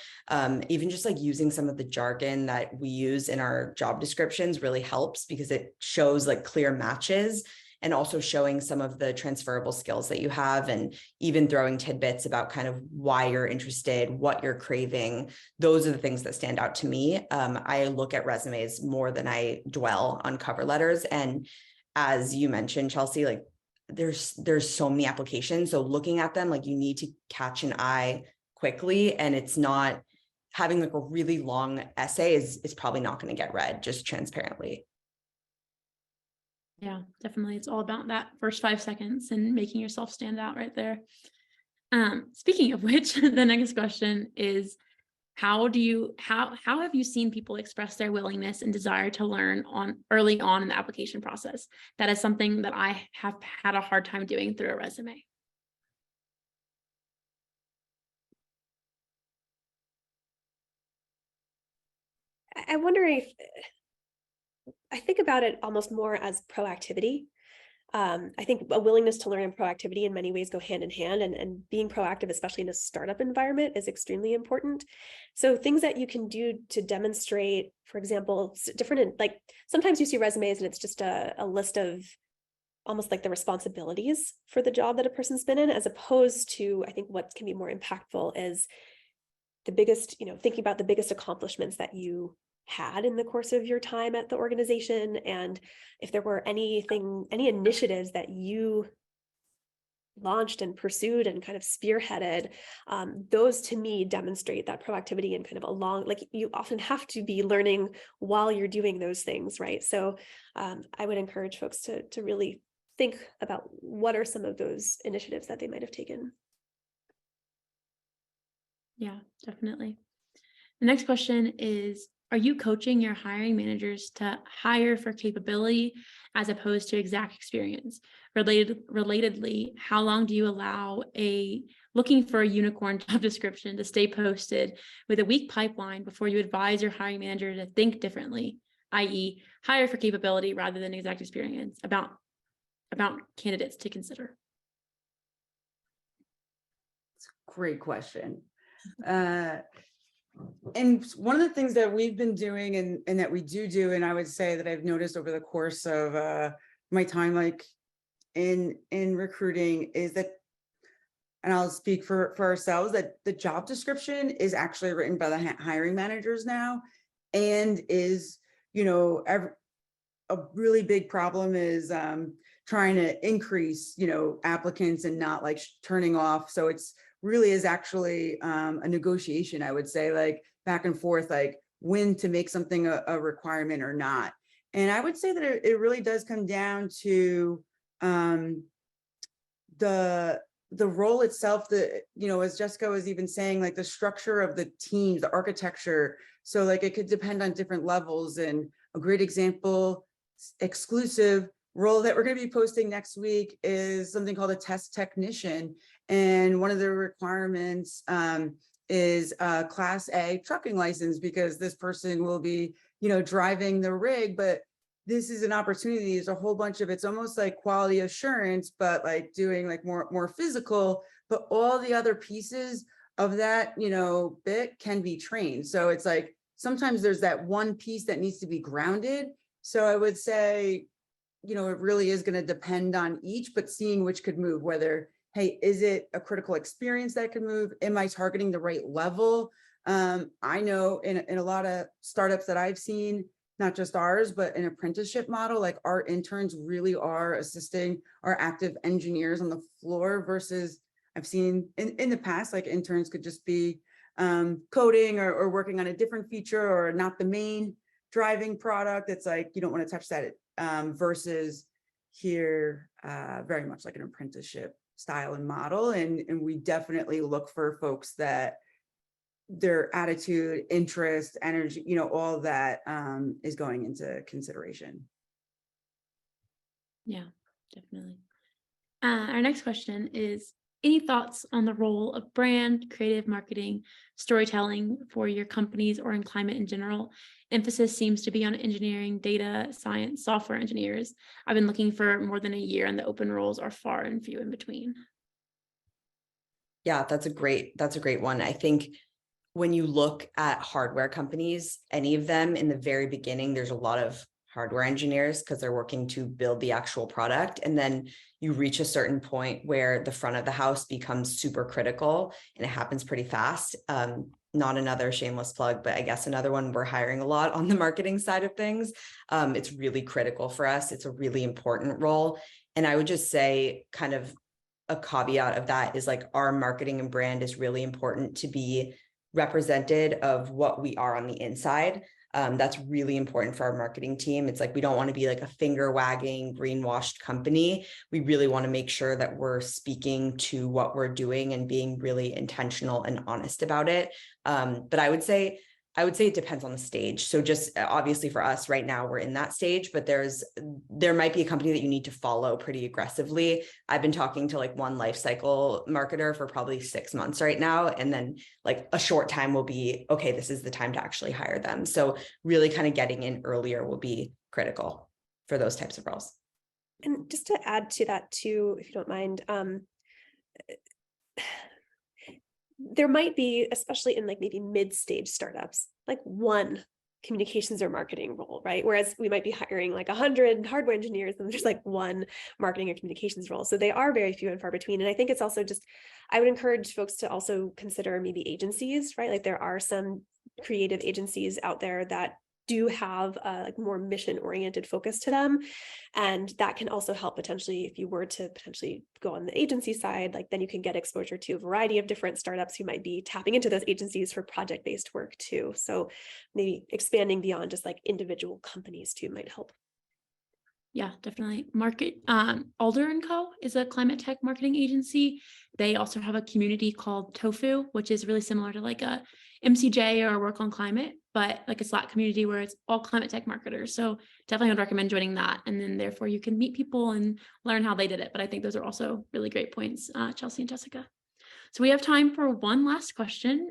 Even just like using some of the jargon that we use in our job descriptions really helps, because it shows like clear matches, and also showing some of the transferable skills that you have, and even throwing tidbits about kind of why you're interested, what you're craving. Those are the things that stand out to me. I look at resumes more than I dwell on cover letters. And as you mentioned, Chelsea, like there's so many applications. So looking at them, like you need to catch an eye quickly, and it's not having like a really long essay is probably not going to get read, just transparently. Yeah, definitely. It's all about that first 5 seconds and making yourself stand out right there. Speaking of which, the next question is, how have you seen people express their willingness and desire to learn early on in the application process? That is something that I have had a hard time doing through a resume. I wonder if I think about it almost more as proactivity. I think a willingness to learn and proactivity in many ways go hand in hand, and being proactive, especially in a startup environment, is extremely important. So things that you can do to demonstrate, for example, different, like sometimes you see resumes and it's just a list of almost like the responsibilities for the job that a person's been in, as opposed to, I think what can be more impactful is the biggest, thinking about the biggest accomplishments that you had in the course of your time at the organization, and if there were any initiatives that you launched and pursued and kind of spearheaded, those to me demonstrate that proactivity and kind of like you often have to be learning while you're doing those things, right? So I would encourage folks to really think about what are some of those initiatives that they might have taken. Yeah, definitely. The next question is, are you coaching your hiring managers to hire for capability as opposed to exact experience? Relatedly, how long do you allow looking for a unicorn job description to stay posted with a weak pipeline before you advise your hiring manager to think differently, i.e. hire for capability rather than exact experience, about candidates to consider? It's a great question. And one of the things that we've been doing and that we do, and I would say that I've noticed over the course of my time, like in recruiting, is that, and I'll speak for ourselves, that the job description is actually written by the hiring managers now, and is, a really big problem is trying to increase, applicants and not like turning off. So it's really is actually a negotiation, I would say, like back and forth, like when to make something a requirement or not. And I would say that it really does come down to the role itself, as Jessica was even saying, like the structure of the teams, the architecture. So like it could depend on different levels. And a great example, exclusive role that we're going to be posting next week is something called a test technician. And one of the requirements is a Class A trucking license, because this person will be, driving the rig. But this is an opportunity. There's a whole bunch of, it's almost like quality assurance, but like doing like more physical, but all the other pieces of that, bit can be trained. So it's like, sometimes there's that one piece that needs to be grounded. So I would say, it really is going to depend on each, but seeing which could move, whether, hey, is it a critical experience that can move? Am I targeting the right level? I know in a lot of startups that I've seen, not just ours, but an apprenticeship model, like our interns really are assisting our active engineers on the floor versus I've seen in the past, like interns could just be coding or working on a different feature or not the main driving product. It's like, you don't want to touch that versus here, very much like an apprenticeship style and model. And we definitely look for folks that their attitude, interest, energy, you know, all that is going into consideration. Yeah, definitely. Our next question is, any thoughts on the role of brand, creative marketing, storytelling for your companies or in climate in general? Emphasis seems to be on engineering, data science, software engineers. I've been looking for more than a year and the open roles are far and few in between. Yeah, that's a great one. I think when you look at hardware companies, any of them in the very beginning, there's a lot of hardware engineers because they're working to build the actual product. And then you reach a certain point where the front of the house becomes super critical and it happens pretty fast. Not another shameless plug, but I guess another one, we're hiring a lot on the marketing side of things. It's really critical for us. It's a really important role. And I would just say kind of a caveat of that is like our marketing and brand is really important to be represented of what we are on the inside. That's really important for our marketing team. It's like, we don't want to be like a finger wagging, greenwashed company. We really want to make sure that we're speaking to what we're doing and being really intentional and honest about it. But I would say it depends on the stage. So just obviously for us right now, we're in that stage, but there might be a company that you need to follow pretty aggressively. I've been talking to like one life cycle marketer for probably 6 months right now. And then like a short time will be, okay, this is the time to actually hire them. So really kind of getting in earlier will be critical for those types of roles. And just to add to that too, if you don't mind, there might be, especially in like maybe mid-stage startups, like one communications or marketing role, right? Whereas we might be hiring like 100 hardware engineers and there's like one marketing or communications role. So they are very few and far between. And I think it's also just, I would encourage folks to also consider maybe agencies, right? Like there are some creative agencies out there that do have a like more mission-oriented focus to them. And that can also help potentially, if you were to potentially go on the agency side, like then you can get exposure to a variety of different startups who might be tapping into those agencies for project-based work too. So maybe expanding beyond just like individual companies too might help. Yeah, definitely. Alder & Co. is a climate tech marketing agency. They also have a community called Tofu, which is really similar to like a MCJ or Work on Climate, but like a Slack community where it's all climate tech marketers. So definitely would recommend joining that. And then therefore you can meet people and learn how they did it. But I think those are also really great points, Chelsea and Jessica. So we have time for one last question.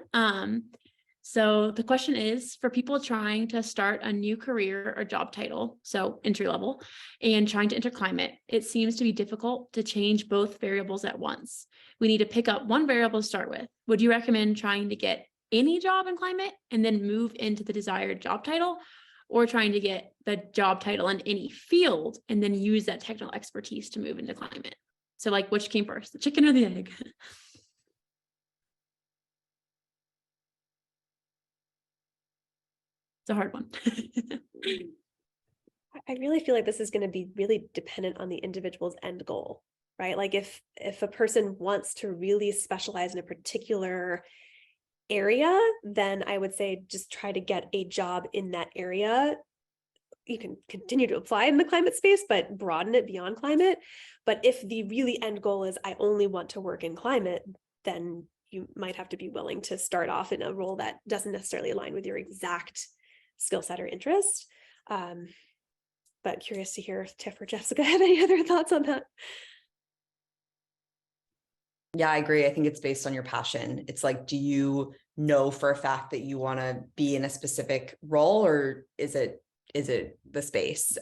So the question is, for people trying to start a new career or job title, so entry level, and trying to enter climate, it seems to be difficult to change both variables at once. We need to pick up one variable to start with. Would you recommend trying to get any job in climate and then move into the desired job title, or trying to get the job title in any field and then use that technical expertise to move into climate? So like, which came first, the chicken or the egg? It's a hard one. I really feel like this is going to be really dependent on the individual's end goal, right? Like if a person wants to really specialize in a particular area, then I would say just try to get a job in that area. You can continue to apply in the climate space, but broaden it beyond climate. But if the really end goal is I only want to work in climate, then you might have to be willing to start off in a role that doesn't necessarily align with your exact skill set or interest. But curious to hear if Tiff or Jessica have any other thoughts on that. Yeah, I agree. I think it's based on your passion. It's like, do you know for a fact that you want to be in a specific role, or is it the space?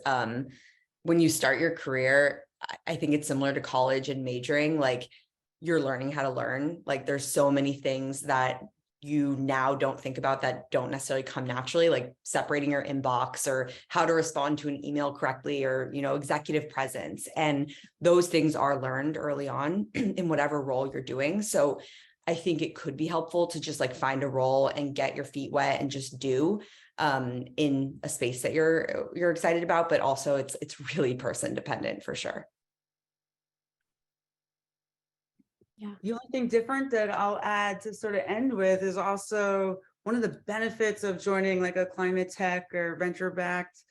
When you start your career, I think it's similar to college and majoring. Like, you're learning how to learn. Like, there's so many things that you now don't think about that don't necessarily come naturally, like separating your inbox or how to respond to an email correctly, or, you know, executive presence. And those things are learned early on in whatever role you're doing. So I think it could be helpful to just like find a role and get your feet wet and just do in a space that you're excited about, but also it's really person dependent for sure. Yeah. The only thing different that I'll add to sort of end with is also one of the benefits of joining like a climate tech or venture-backed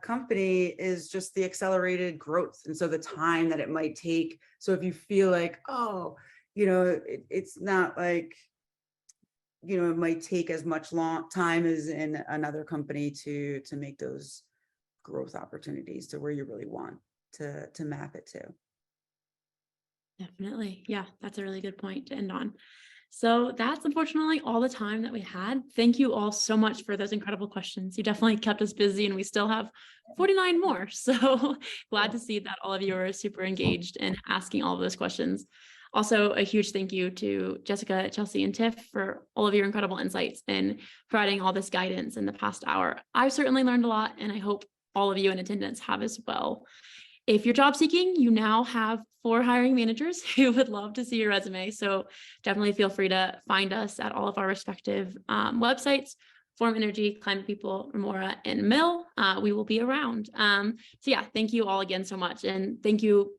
company is just the accelerated growth. And so the time that it might take. So if you feel like, oh, you know, it's not like, you know, it might take as much long time as in another company to make those growth opportunities to where you really want to map it to. Definitely. Yeah, that's a really good point to end on. So that's unfortunately all the time that we had. Thank you all so much for those incredible questions. You definitely kept us busy, and we still have 49 more. So glad to see that all of you are super engaged in asking all of those questions. Also, a huge thank you to Jessica, Chelsea, and Tiff for all of your incredible insights and providing all this guidance in the past hour. I've certainly learned a lot, and I hope all of you in attendance have as well. If you're job seeking, you now have 4 hiring managers who would love to see your resume. So definitely feel free to find us at all of our respective websites, Form Energy, Climate People, Remora, and Mill. We will be around. So yeah, thank you all again so much. And thank you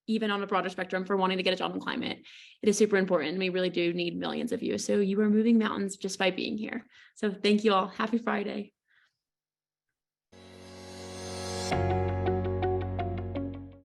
even on a broader spectrum for wanting to get a job in climate. It is super important. We really do need millions of you. So you are moving mountains just by being here. So thank you all. Happy Friday.